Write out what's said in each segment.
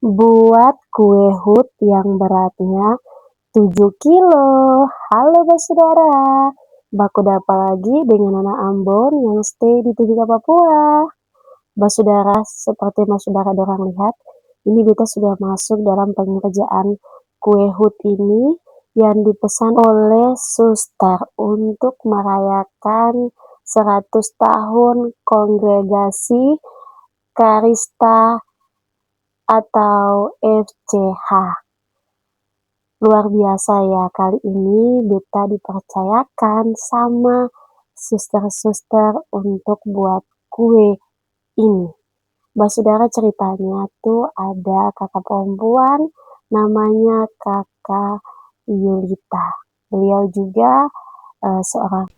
Buat kue hut yang beratnya 7 kilo. Halo Saudara, baku apa lagi dengan anak Ambon yang stay di Timika, Papua. Saudara, seperti Saudara dorang lihat, ini kita sudah masuk dalam pengerjaan kue hut ini yang dipesan oleh suster untuk merayakan 100 tahun kongregasi Karista atau FCH. Luar biasa ya, kali ini beta dipercayakan sama suster-suster untuk buat kue ini. Saudara, ceritanya tuh ada kakak perempuan namanya kakak Yulita. Beliau juga seorang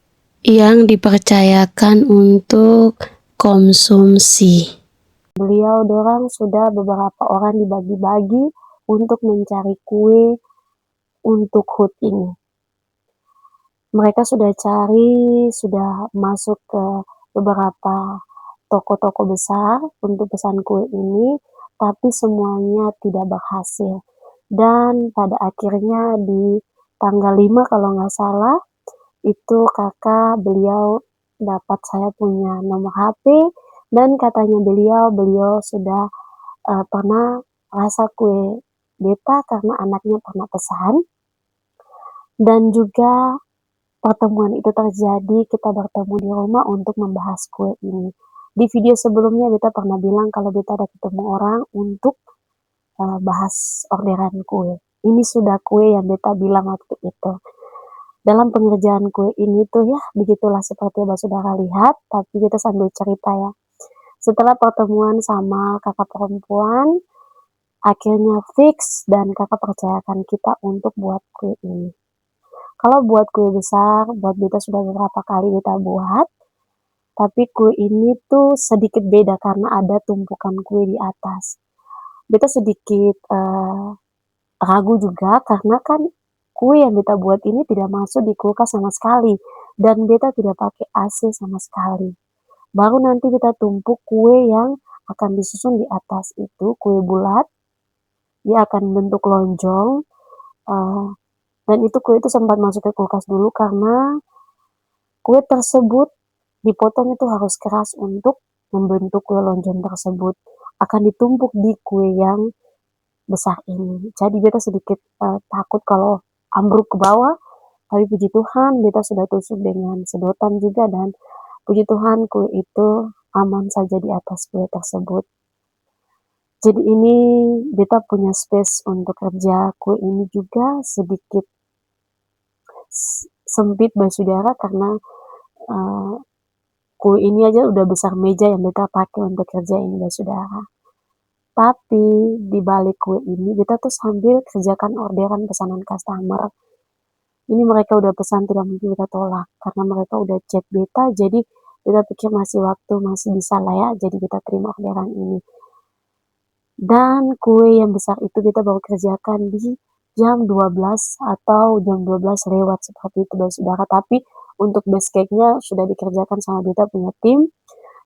yang dipercayakan untuk konsumsi. Beliau dorang sudah beberapa orang dibagi-bagi untuk mencari kue untuk hut ini. Mereka sudah cari, sudah masuk ke beberapa toko-toko besar untuk pesan kue ini, tapi semuanya tidak berhasil. Dan pada akhirnya di tanggal 5 kalau nggak salah, itu kakak beliau dapat saya punya nomor HP, dan katanya beliau sudah pernah rasa kue beta karena anaknya pernah pesan, dan juga pertemuan itu terjadi, kita bertemu di rumah untuk membahas kue ini. Di video sebelumnya beta pernah bilang kalau beta ada ketemu orang untuk bahas orderan kue. Ini sudah kue yang beta bilang waktu itu. Dalam pengerjaan kue ini tuh ya, begitulah seperti yang saudara lihat, tapi kita sambil cerita ya. Setelah pertemuan sama kakak perempuan, akhirnya fix dan kakak percayakan kita untuk buat kue ini. Kalau buat kue besar, buat beta sudah beberapa kali beta buat, tapi kue ini tuh sedikit beda karena ada tumpukan kue di atas. Beta sedikit ragu juga karena kan kue yang beta buat ini tidak masuk di kulkas sama sekali, dan beta tidak pakai AC sama sekali. Baru nanti beta tumpuk kue yang akan disusun di atas itu, kue bulat, dia akan bentuk lonjong, dan itu kue itu sempat masuk ke kulkas dulu karena kue tersebut dipotong itu harus keras untuk membentuk kue lonjong tersebut. Akan ditumpuk di kue yang besar ini. Jadi beta sedikit takut kalau ambruk ke bawah, tapi puji Tuhan beta sudah tusuk dengan sedotan juga, dan puji Tuhan kue itu aman saja di atas kue tersebut. Jadi ini beta punya space untuk kerja kue ini juga sedikit sempit saudara, karena kue ini aja udah besar meja yang beta pakai untuk kerja ini saudara. Tapi di balik kue ini beta tuh sambil kerjakan orderan pesanan customer. Ini mereka udah pesan, tidak mungkin kita tolak karena mereka udah chat beta, jadi beta pikir masih waktu, masih bisa lah ya, jadi kita terima orderan ini. Dan kue yang besar itu kita baru kerjakan di jam 12 atau jam 12 lewat seperti itu saudara. Tapi untuk base cake-nya sudah dikerjakan sama beta punya tim.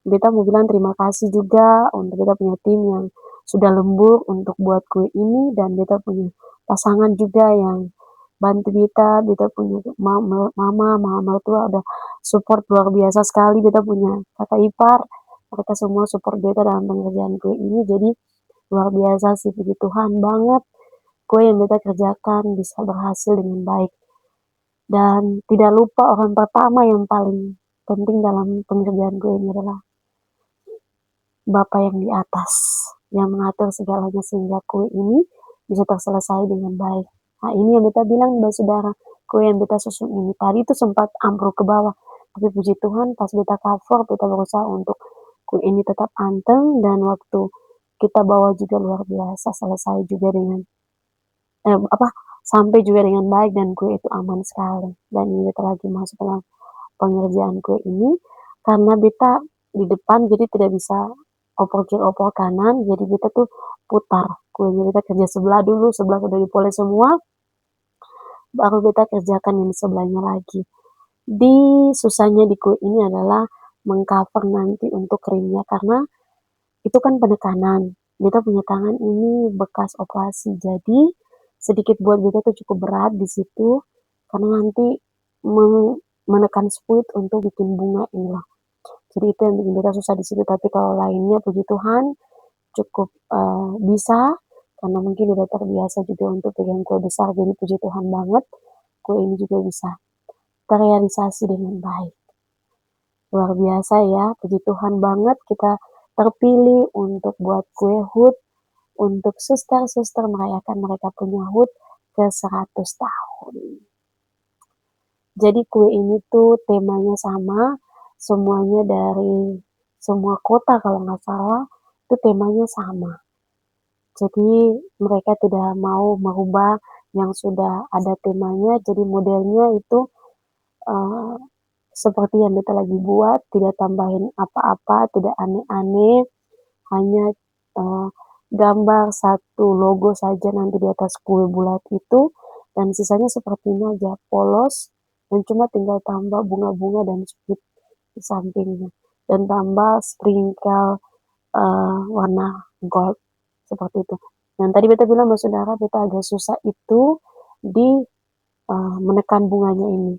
Beta mau bilang terima kasih juga untuk beta punya tim yang sudah lembur untuk buat kue ini, dan beta punya pasangan juga yang bantu beta punya mama mertua udah support luar biasa sekali, beta punya kakak ipar, mereka semua support beta dalam pengerjaan kue ini. Jadi luar biasa sih, puji Tuhan banget kue yang beta kerjakan bisa berhasil dengan baik. Dan tidak lupa orang pertama yang paling penting dalam pengerjaan kue ini adalah Bapa yang di atas, yang mengatur segalanya sehingga kue ini bisa terselesai dengan baik. Nah, ini yang beta bilang saudara, kue yang beta susun ini tadi itu sempat ambruk ke bawah, tapi puji Tuhan pas beta cover, beta berusaha untuk kue ini tetap anteng, dan waktu kita bawa juga luar biasa, selesai juga dengan sampai juga dengan baik, dan kue itu aman sekali. Dan ini beta lagi masuk dalam pengerjaan kue ini karena beta di depan jadi tidak bisa oper kiri oper kanan, jadi beta tuh putar kuenya, beta kerja sebelah dulu, sebelah sudah dipoles semua, baru beta kerjakan yang sebelahnya lagi. Di susahnya di kue ini adalah mengcover nanti untuk krimnya, karena itu kan penekanan, beta punya tangan ini bekas operasi, jadi sedikit buat beta tuh cukup berat di situ, karena nanti menekan speed untuk bikin bunga ini loh. Jadi itu yang bikin beta susah di situ, tapi kalau lainnya puji Tuhan cukup bisa, karena mungkin udah terbiasa juga untuk pegang kue besar, jadi puji Tuhan banget, kue ini juga bisa terrealisasi dengan baik. Luar biasa ya, puji Tuhan banget kita terpilih untuk buat kue HUT, untuk suster-suster merayakan mereka punya HUT ke 100 tahun. Jadi kue ini tuh temanya sama, semuanya dari semua kota kalau nggak salah, itu temanya sama. Jadi mereka tidak mau merubah yang sudah ada temanya, jadi modelnya itu uh, seperti yang kita lagi buat, tidak tambahin apa-apa, tidak aneh-aneh, hanya uh, gambar satu logo saja nanti di atas kue bulat itu, dan sisanya seperti ini aja, polos, dan cuma tinggal tambah bunga-bunga dan speed di sampingnya, dan tambah sprinkle warna gold seperti itu. Yang tadi beta bilang sama saudara, beta agak susah itu di menekan bunganya ini,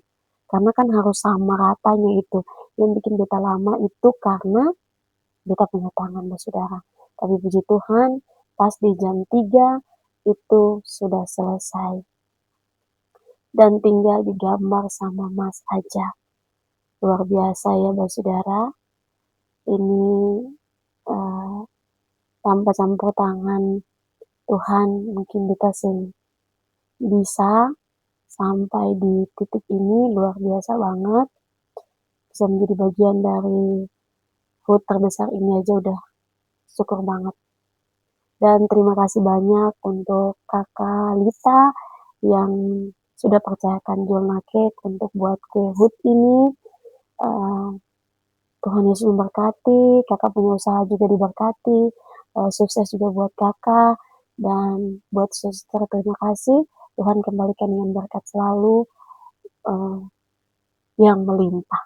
karena kan harus sama ratanya itu. Yang bikin beta lama itu karena beta punya tangan saudara. Tapi puji Tuhan, pas di jam 3 itu sudah selesai. Dan tinggal digambar sama Mas aja. Luar biasa ya saudara. Ini tanpa campur tangan Tuhan mungkin kita bisa sampai di titik ini, luar biasa banget. Bisa menjadi bagian dari HUT terbesar ini aja udah syukur banget. Dan terima kasih banyak untuk kakak Lita yang sudah percayakan Jolna Cake untuk buat kue HUT ini. Tuhan Yesus memberkati, kakak punya usaha juga diberkati, sukses juga buat kakak, dan buat suster terima kasih, Tuhan kembalikan dengan berkat selalu yang melimpah.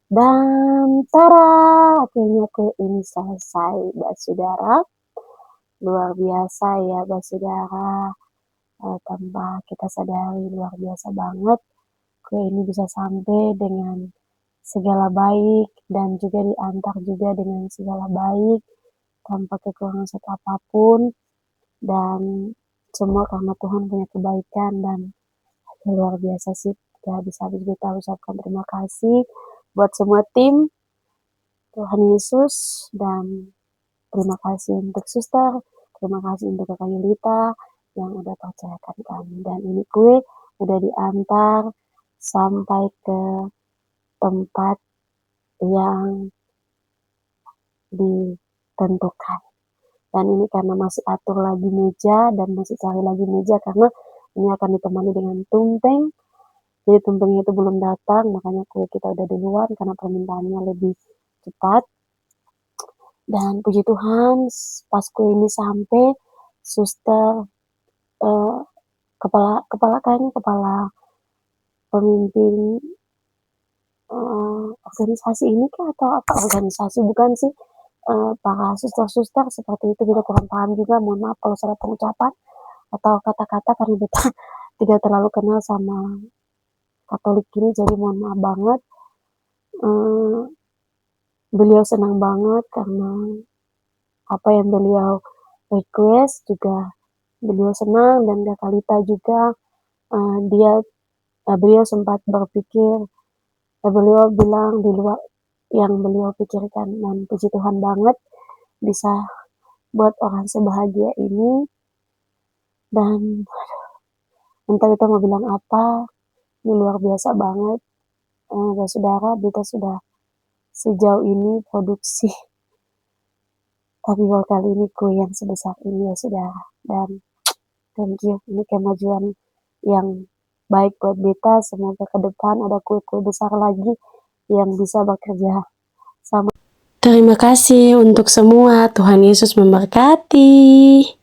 Dan tara, akhirnya kue ini selesai, saudara. Luar biasa ya, saudara. Tanpa kita sadari, luar biasa banget. Kue ini bisa sampai dengan segala baik dan juga diantar juga dengan segala baik tanpa kekurangan satu apapun, dan semua karena Tuhan punya kebaikan. Dan luar biasa sih, ya bisa kita ucapkan terima kasih buat semua tim Tuhan Yesus, dan terima kasih untuk suster, terima kasih untuk kakak Yulita yang udah percayakan kami. Dan ini kue udah diantar sampai ke tempat yang ditentukan. Dan ini karena masih atur lagi meja dan masih cari lagi meja, karena ini akan ditemani dengan tumpeng. Jadi tumpengnya itu belum datang, makanya kue kita udah duluan karena permintaannya lebih cepat. Dan puji Tuhan, pas kue ini sampai, suster kepala pemimpin organisasi ini kah atau apa organisasi, bukan sih, para suster-suster seperti itu, kita kurang paham juga, mohon maaf kalau salah pengucapan atau kata-kata, karena kita tidak terlalu kenal sama Katolik ini, jadi mohon maaf banget. Beliau senang banget karena apa yang beliau request juga beliau senang, dan Kak Lita juga beliau sempat berpikir, beliau bilang di luar yang beliau pikirkan, dan puji Tuhan banget bisa buat orang sebahagia ini. Dan entah kita mau bilang apa, ini luar biasa banget. Saudara, kita sudah sejauh ini produksi, tapi baru kali ini kue yang sebesar ini ya saudara. Dan thank you, ini kemajuan yang baik buat beta. Semoga ke depan ada kue-kue besar lagi yang bisa bekerja sama. Terima kasih untuk semua, Tuhan Yesus memberkati.